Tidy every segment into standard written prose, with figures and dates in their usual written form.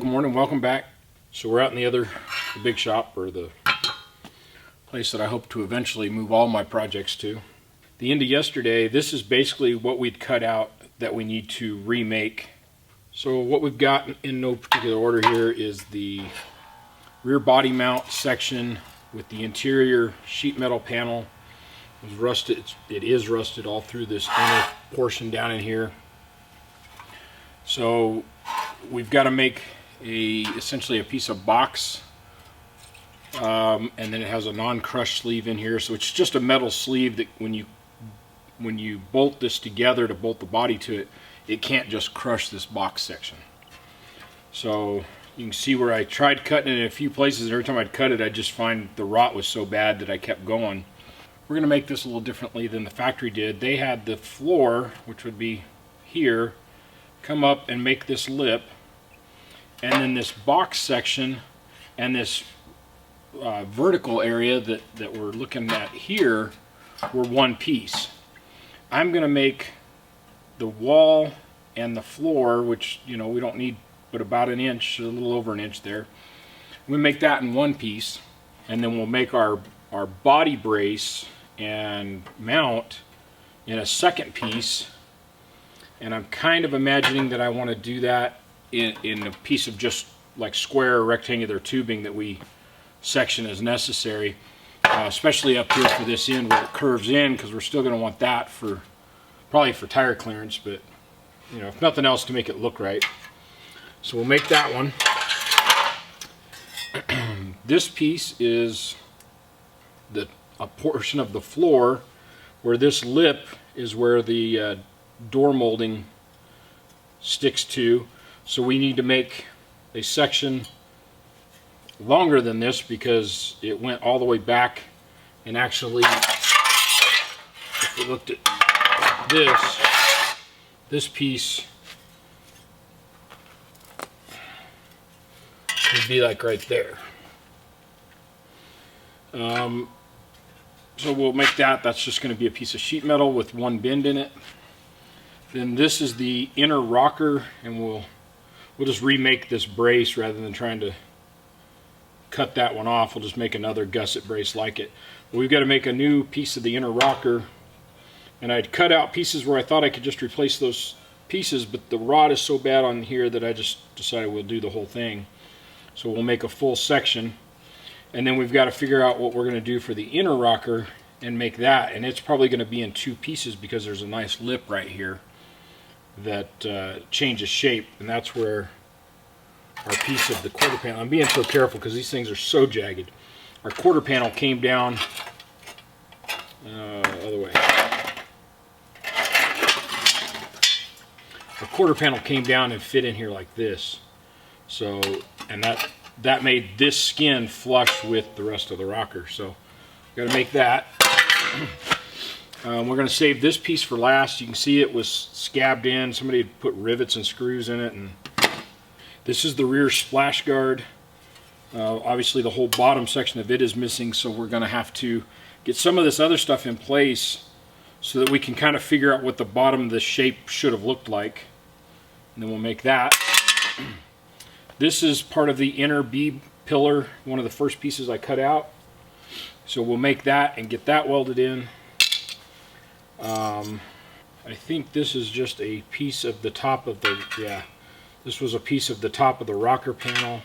Well, good morning, welcome back. So we're out in the big shop, or the place that I hope to eventually move all my projects to. The end of yesterday, this is basically what we'd cut out that we need to remake. So what we've got in no particular order here is the rear body mount section with the interior sheet metal panel. It was rusted. It is rusted all through this inner portion down in here. So we've got to make essentially a piece of box, and then it has a non-crush sleeve in here. So it's just a metal sleeve that when you bolt this together to bolt the body to it, it can't just crush this box section. So you can see where I tried cutting it in a few places, and every time I'd cut it, I'd just find the rot was so bad that I kept going. We're going to make this a little differently than the factory did. They had the floor, which would be here, come up and make this lip, and then this box section and this vertical area that we're looking at here were one piece. I'm going to make the wall and the floor, which we don't need but about an inch, a little over an inch there. We make that in one piece, and then we'll make our body brace and mount in a second piece. And I'm kind of imagining that I want to do that in a piece of just like square or rectangular tubing that we section as necessary, especially up here for this end where it curves in, because we're still going to want that probably for tire clearance, but if nothing else, to make it look right. So we'll make that one. This piece is a portion of the floor where this lip is where the door molding sticks to. So we need to make a section longer than this because it went all the way back, and actually if we looked at this piece would be like right there. So we'll make that's just going to be a piece of sheet metal with one bend in it. Then this is the inner rocker, and we'll just remake this brace rather than trying to cut that one off. We'll just make another gusset brace like it. But we've got to make a new piece of the inner rocker, and I'd cut out pieces where I thought I could just replace those pieces, but the rot is so bad on here that I just decided we'll do the whole thing. So we'll make a full section, and then we've got to figure out what we're going to do for the inner rocker and make that, and it's probably going to be in two pieces because there's a nice lip right here that changes shape, and that's where our piece of the quarter panel, I'm being so careful because these things are so jagged. Our quarter panel came down other way. The quarter panel came down and fit in here like this. So, and that made this skin flush with the rest of the rocker. So got to make that. We're going to save this piece for last. You can see it was scabbed in. Somebody had put rivets and screws in it. And this is the rear splash guard. Obviously the whole bottom section of it is missing, so we're going to have to get some of this other stuff in place so that we can kind of figure out what the bottom of the shape should have looked like. And then we'll make that. This is part of the inner B pillar, one of the first pieces I cut out. So we'll make that and get that welded in. I think this is just a piece of the top of this was a piece of the top of the rocker panel.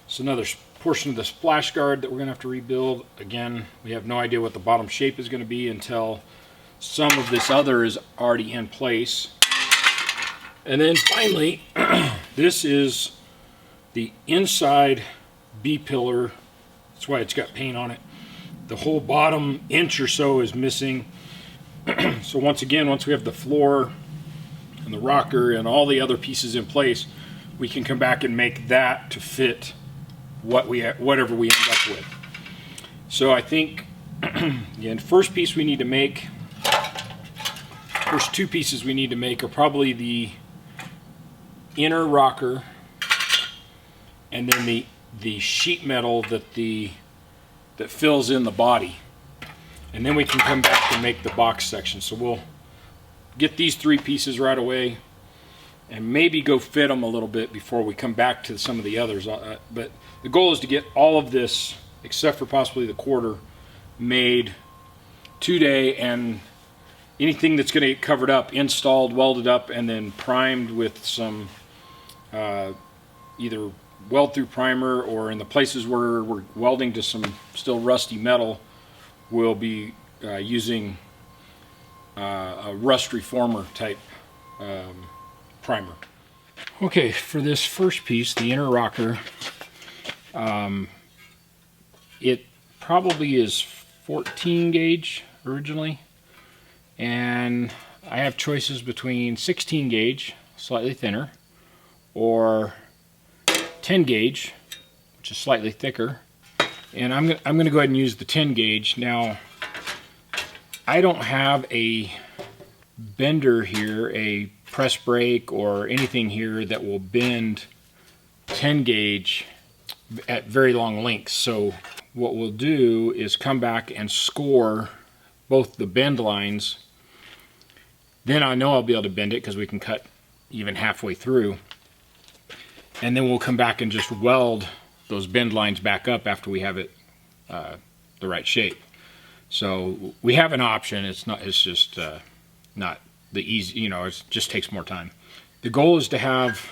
It's another portion of the splash guard that we're going to have to rebuild. Again, we have no idea what the bottom shape is going to be until some of this other is already in place. And then finally, this is the inside B pillar. That's why it's got paint on it. The whole bottom inch or so is missing. So once again, once we have the floor and the rocker and all the other pieces in place, we can come back and make that to fit whatever we end up with. So I think again, first piece we need to make, first two pieces we need to make are probably the inner rocker and then the sheet metal that fills in the body. And then we can come back and make the box section. So we'll get these three pieces right away, and maybe go fit them a little bit before we come back to some of the others. But the goal is to get all of this, except for possibly the quarter, made today, and anything that's going to get covered up, installed, welded up, and then primed with some either weld-through primer, or in the places where we're welding to some still rusty metal, we'll be using a rust reformer type primer. Okay, for this first piece, the inner rocker, it probably is 14 gauge originally, and I have choices between 16 gauge, slightly thinner, or 10 gauge, which is slightly thicker. And I'm going to go ahead and use the 10 gauge. Now, I don't have a bender here, a press brake or anything here that will bend 10 gauge at very long lengths. So what we'll do is come back and score both the bend lines. Then I know I'll be able to bend it because we can cut even halfway through. And then we'll come back and just weld those bend lines back up after we have it the right shape. So we have an option. It's just not the easy, you know, it just takes more time. The goal is to have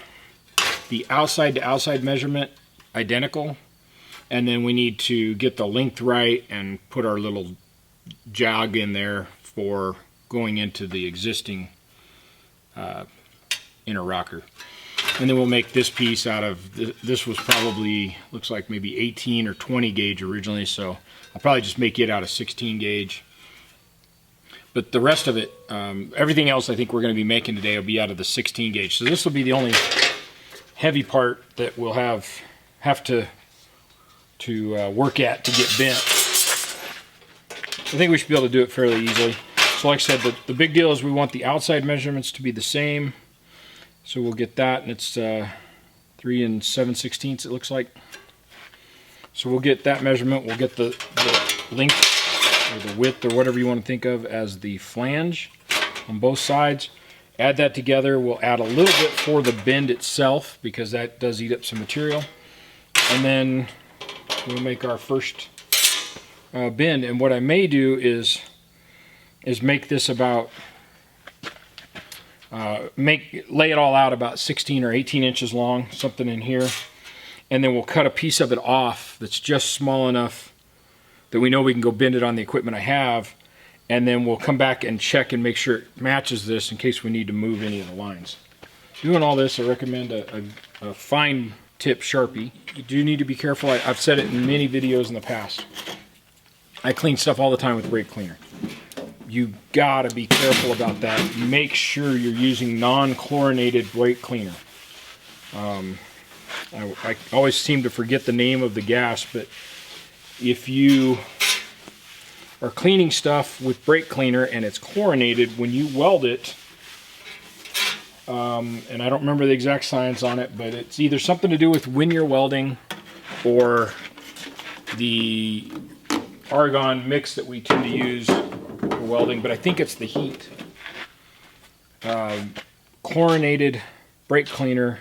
the outside to outside measurement identical, and then we need to get the length right and put our little jog in there for going into the existing inner rocker. And then we'll make this piece out of, this was probably, looks like maybe 18 or 20 gauge originally, so I'll probably just make it out of 16 gauge. But the rest of it, everything else I think we're going to be making today will be out of the 16 gauge. So this will be the only heavy part that we'll have to work at to get bent. I think we should be able to do it fairly easily. So like I said, the big deal is we want the outside measurements to be the same. So we'll get that, and it's 3 7/16 it looks like. So we'll get that measurement. We'll get the length or the width or whatever you want to think of as the flange on both sides. Add that together. We'll add a little bit for the bend itself because that does eat up some material. And then we'll make our first bend. And what I may do is make this about lay it all out about 16 or 18 inches long, something in here, and then we'll cut a piece of it off that's just small enough that we know we can go bend it on the equipment I have, and then we'll come back and check and make sure it matches this in case we need to move any of the lines. Doing all this, I recommend a fine tip Sharpie. You do need to be careful. I've said it in many videos in the past. I clean stuff all the time with brake cleaner. You gotta be careful about that. Make sure you're using non-chlorinated brake cleaner. I always seem to forget the name of the gas, but if you are cleaning stuff with brake cleaner and it's chlorinated, when you weld it, and I don't remember the exact science on it, but it's either something to do with when you're welding or the argon mix that we tend to use for welding, but I think it's the heat. Chlorinated brake cleaner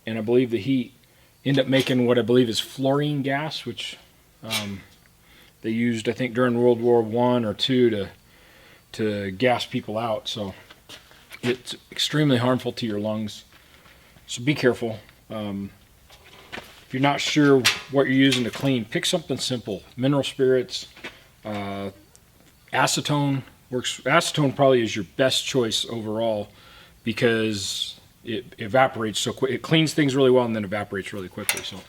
and I believe the heat end up making what I believe is fluorine gas, which they used I think during World War I or II to gas people out. So it's extremely harmful to your lungs. So be careful. If you're not sure what you're using to clean, pick something simple. Mineral spirits, acetone works. Acetone probably is your best choice overall because it evaporates so quick. It cleans things really well and then evaporates really quickly. So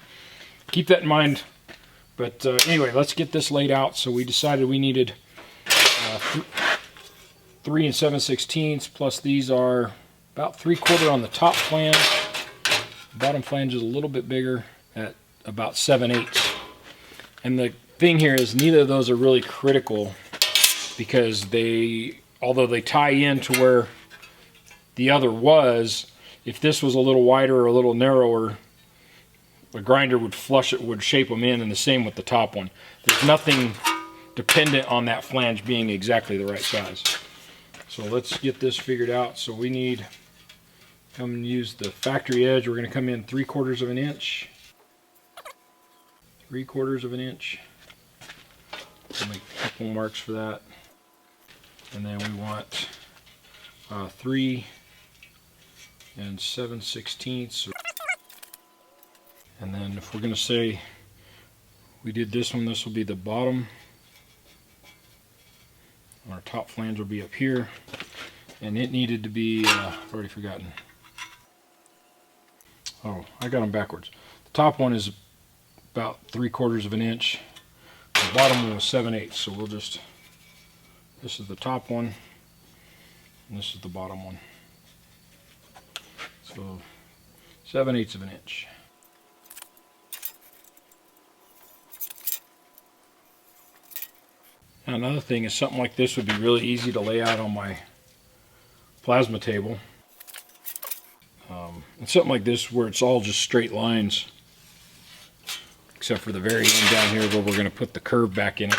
keep that in mind. But anyway, let's get this laid out. So we decided we needed 3 7/16, plus these are about 3/4 on the top flange. The bottom flange is a little bit bigger at about 7/8. And the thing here is neither of those are really critical because although they tie in to where the other was, if this was a little wider or a little narrower, the grinder would flush it, would shape them in, and the same with the top one. There's nothing dependent on that flange being exactly the right size. So let's get this figured out. So we need come and use the factory edge. We're going to come in 3/4 of an inch. 3/4 of an inch. We'll make a couple marks for that. And then we want 3 7/16. And then if we're going to say we did this one, this will be the bottom. Our top flange will be up here. And it needed to be, I've already forgotten. Oh, I got them backwards. The top one is about 3/4 of an inch. The bottom one was 7/8. So we'll just, this is the top one, and this is the bottom one. So 7/8 of an inch. Now another thing is something like this would be really easy to lay out on my plasma table. And something like this where it's all just straight lines, except for the very end down here where we're going to put the curve back in it.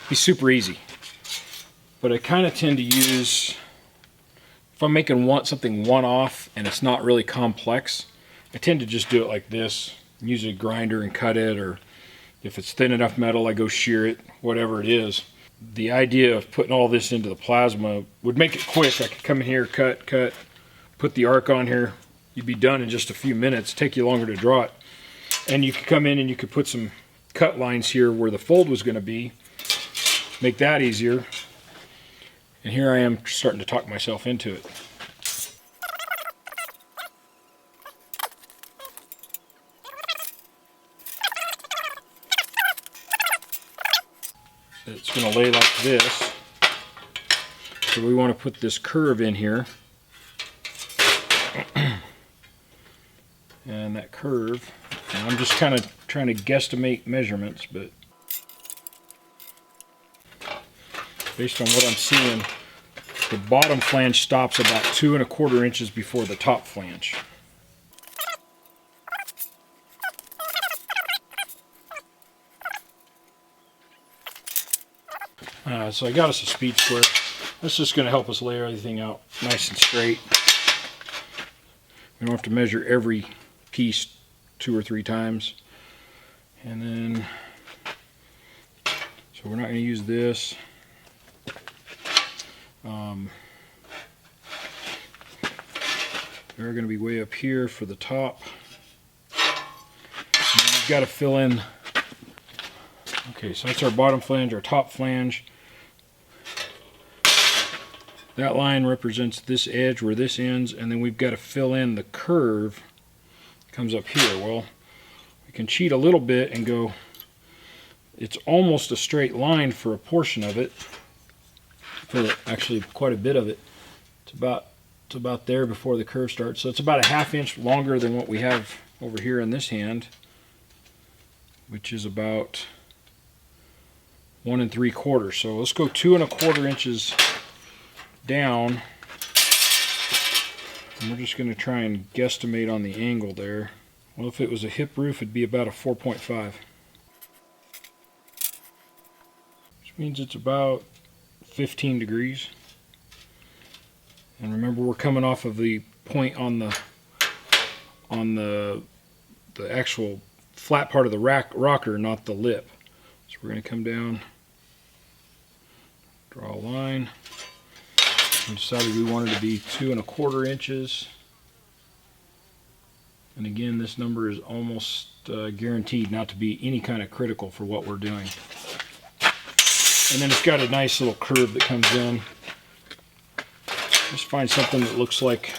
Be super easy. But I kind of tend to use, if I'm making something one-off and it's not really complex, I tend to just do it like this. Use a grinder and cut it, or if it's thin enough metal, I go shear it, whatever it is. The idea of putting all this into the plasma would make it quick. I could come in here, cut, put the arc on here. You'd be done in just a few minutes. Take you longer to draw it. And you could come in and you could put some cut lines here where the fold was going to be. Make that easier. And here I am starting to talk myself into it. It's going to lay like this. So we want to put this curve in here. And that curve, and I'm just kind of trying to guesstimate measurements, but based on what I'm seeing, the bottom flange stops about 2 1/4 inches before the top flange. So I got us a speed square. That's just going to help us lay everything out nice and straight. We don't have to measure every piece 2 or 3 times. And then, so we're not going to use this. They're going to be way up here for the top. And then we've got to fill in. Okay, so that's our bottom flange, our top flange. That line represents this edge where this ends, and then we've got to fill in the curve that comes up here. Well, we can cheat a little bit and go, it's almost a straight line for a portion of it, for actually quite a bit of it. It's about there before the curve starts. So it's about a 1/2 inch longer than what we have over here in this hand, which is about 1 3/4. So let's go 2 1/4 inches down, and we're just going to try and guesstimate on the angle there. Well, if it was a hip roof, it'd be about a 4.5, which means it's about 15 degrees. And remember, we're coming off of the point on the actual flat part of the rocker, not the lip. So we're going to come down, draw a line. We decided we wanted to be 2 1/4 inches. And again, this number is almost guaranteed not to be any kind of critical for what we're doing. And then it's got a nice little curve that comes in. Just find something that looks like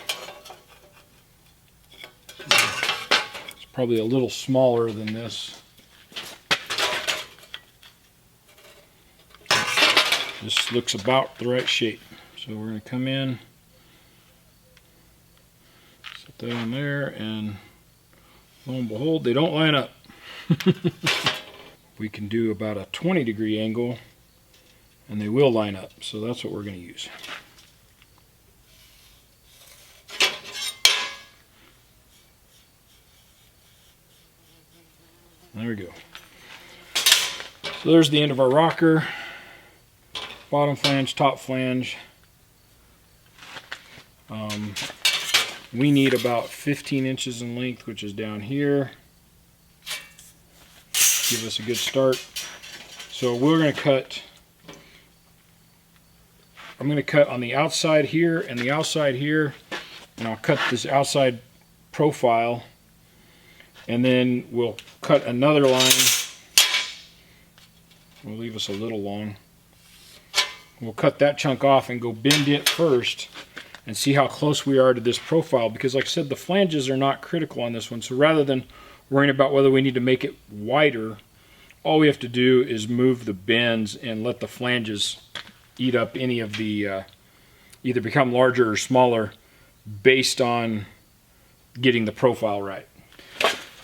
it's probably a little smaller than this. This looks about the right shape. So we're going to come in, set that on there, and lo and behold, they don't line up. We can do about a 20-degree angle, and they will line up. So that's what we're going to use. There we go. So there's the end of our rocker. Bottom flange, top flange. We need about 15 inches in length, which is down here. Give us a good start. So we're going to cut, I'm going to cut on the outside here and the outside here, and I'll cut this outside profile, and then we'll cut another line. We'll leave us a little long. We'll cut that chunk off and go bend it first and see how close we are to this profile, because like I said, the flanges are not critical on this one. So rather than worrying about whether we need to make it wider, all we have to do is move the bends and let the flanges eat up any of the, either become larger or smaller based on getting the profile right.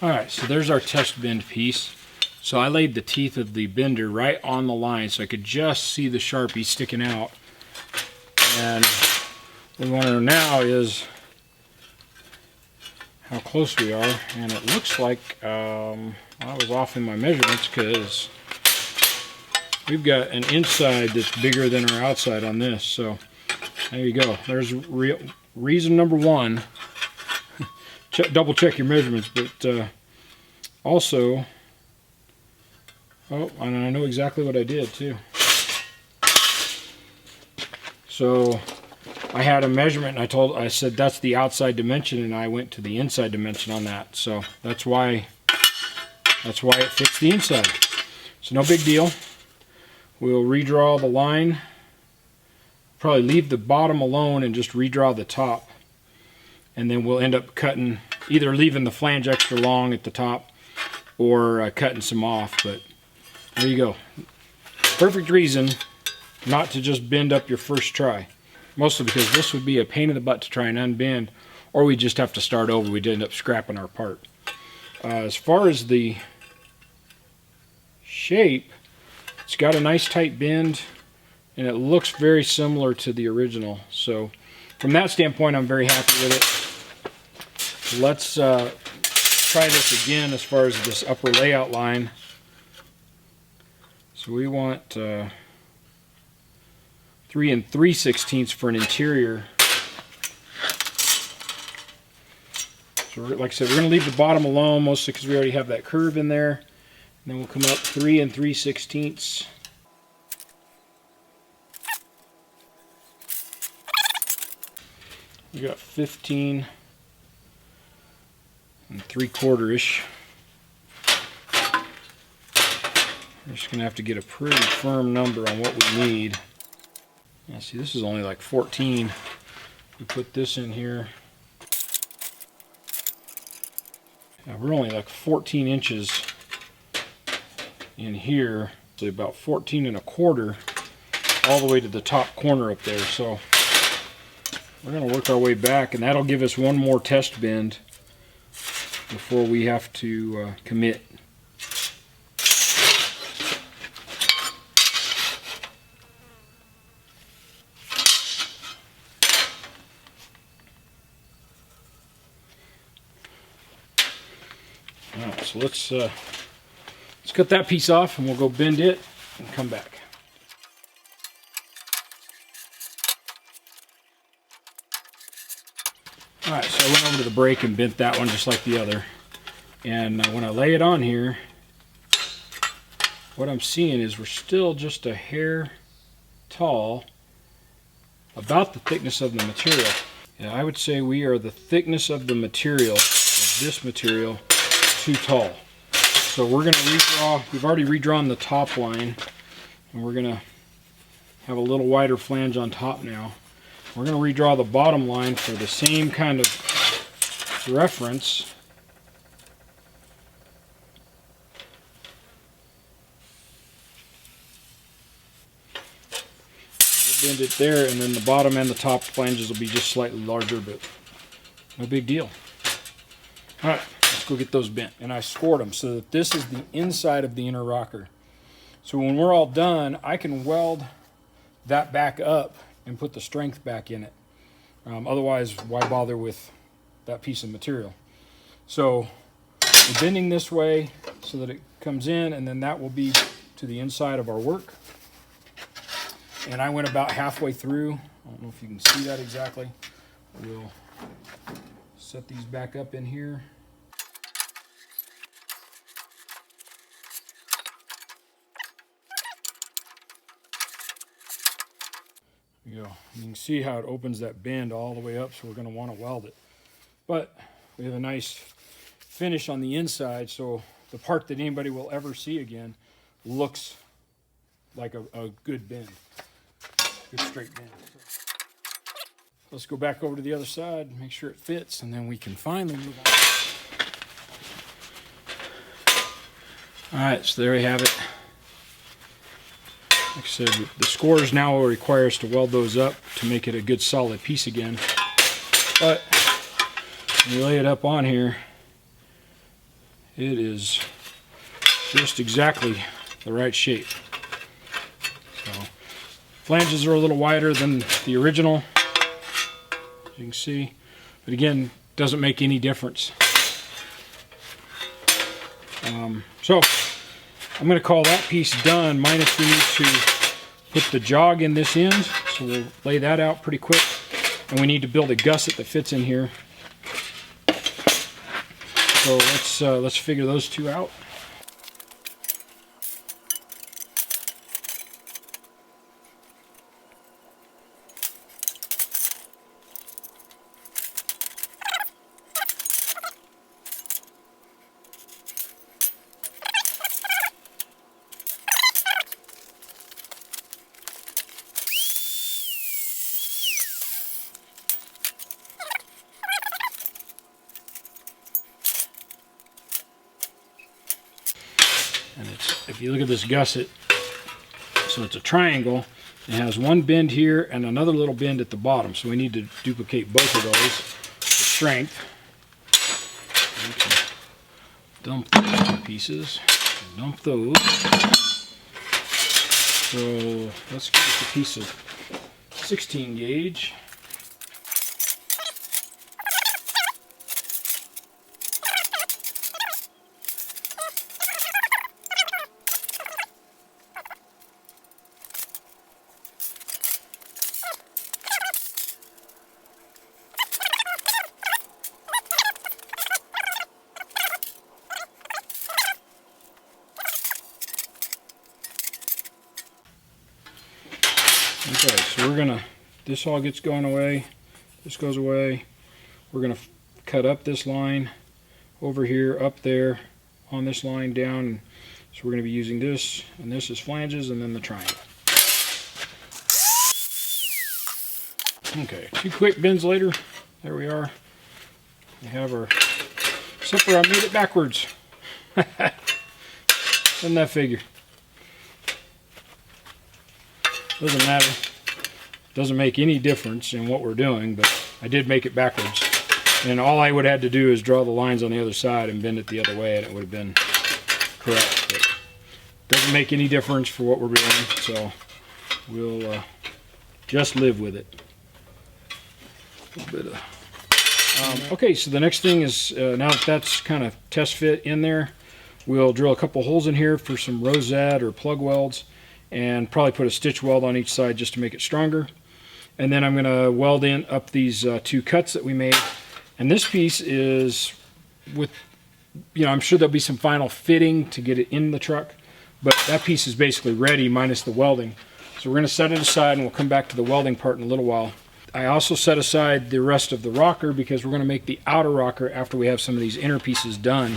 Alright, so there's our test bend piece. So I laid the teeth of the bender right on the line so I could just see the Sharpie sticking out. And what we want to know now is how close we are. And it looks like I was off in my measurements, because we've got an inside that's bigger than our outside on this. So there you go. There's reason number one. Double check your measurements, but also, oh, and I know exactly what I did too. So I had a measurement, and I said that's the outside dimension, and I went to the inside dimension on that. So that's why it fits the inside. So no big deal. We'll redraw the line. Probably leave the bottom alone and just redraw the top. And then we'll end up cutting, either leaving the flange extra long at the top or cutting some off. But there you go. Perfect reason not to just bend up your first try. Mostly because this would be a pain in the butt to try and unbend, or we just have to start over. We'd end up scrapping our part. As far as the shape, it's got a nice tight bend, and it looks very similar to the original. So from that standpoint, I'm very happy with it. Let's try this again as far as this upper layout line. So we want 3 3/16 for an interior. So like I said, we're going to leave the bottom alone, mostly because we already have that curve in there. And then we'll come up 3 3/16. We got 15 3/4-ish. We're just going to have to get a pretty firm number on what we need. Now see, this is only like 14. We put this in here. Now we're only like 14 inches in here. So about 14 1/4 all the way to the top corner up there. So we're going to work our way back, and that'll give us one more test bend before we have to commit. Alright, so let's cut that piece off, and we'll go bend it and come back. Alright, so I went over to the brake and bent that one just like the other. And when I lay it on here, what I'm seeing is we're still just a hair tall, about the thickness of the material. And I would say we are the thickness of the material, of this material, too tall. So we're going to redraw, we've already redrawn the top line, and we're going to have a little wider flange on top now. We're going to redraw the bottom line for the same kind of reference. We'll bend it there, and then the bottom and the top flanges will be just slightly larger, but no big deal. Alright, let's go get those bent. And I scored them so that this is the inside of the inner rocker. So when we're all done, I can weld that back up and put the strength back in it. Otherwise, why bother with that piece of material? So we're bending this way so that it comes in, and then that will be to the inside of our work. And I went about halfway through. I don't know if you can see that exactly. We'll set these back up in here. There you go. You can see how it opens that bend all the way up, so we're going to want to weld it. But we have a nice finish on the inside, so the part that anybody will ever see again looks like a good bend, good straight bend. Let's go back over to the other side, make sure it fits, and then we can finally move on. All right, so there we have it. Like I said, the scores now will require us to weld those up to make it a good solid piece again. But when you lay it up on here, it is just exactly the right shape. So, flanges are a little wider than the original, as you can see, but again, doesn't make any difference. So I'm going to call that piece done, minus we need to put the jog in this end, so we'll lay that out pretty quick, and we need to build a gusset that fits in here. So let's figure those two out. And if you look at this gusset, so it's a triangle. It has one bend here and another little bend at the bottom. So we need to duplicate both of those for strength. We can dump those two pieces. Dump those. So let's get a piece of 16 gauge. Okay, so we're gonna, this all gets going away, this goes away. We're gonna cut up this line over here, up there, on this line down. So we're gonna be using this, and this is flanges, and then the triangle. Okay, 2 quick bends later, there we are. We have our zipper. I made it backwards. Doesn't that figure? Doesn't matter. Doesn't make any difference in what we're doing, but I did make it backwards. And all I would have had to do is draw the lines on the other side and bend it the other way, and it would have been correct. But doesn't make any difference for what we're doing, so we'll just live with it. A little bit of, okay, so the next thing is, now that that's kind of test fit in there, we'll drill a couple holes in here for some rosette or plug welds, and probably put a stitch weld on each side just to make it stronger. And then I'm going to weld in up these 2 cuts that we made. And this piece is with, I'm sure there'll be some final fitting to get it in the truck, but that piece is basically ready minus the welding. So we're going to set it aside, and we'll come back to the welding part in a little while. I also set aside the rest of the rocker because we're going to make the outer rocker after we have some of these inner pieces done.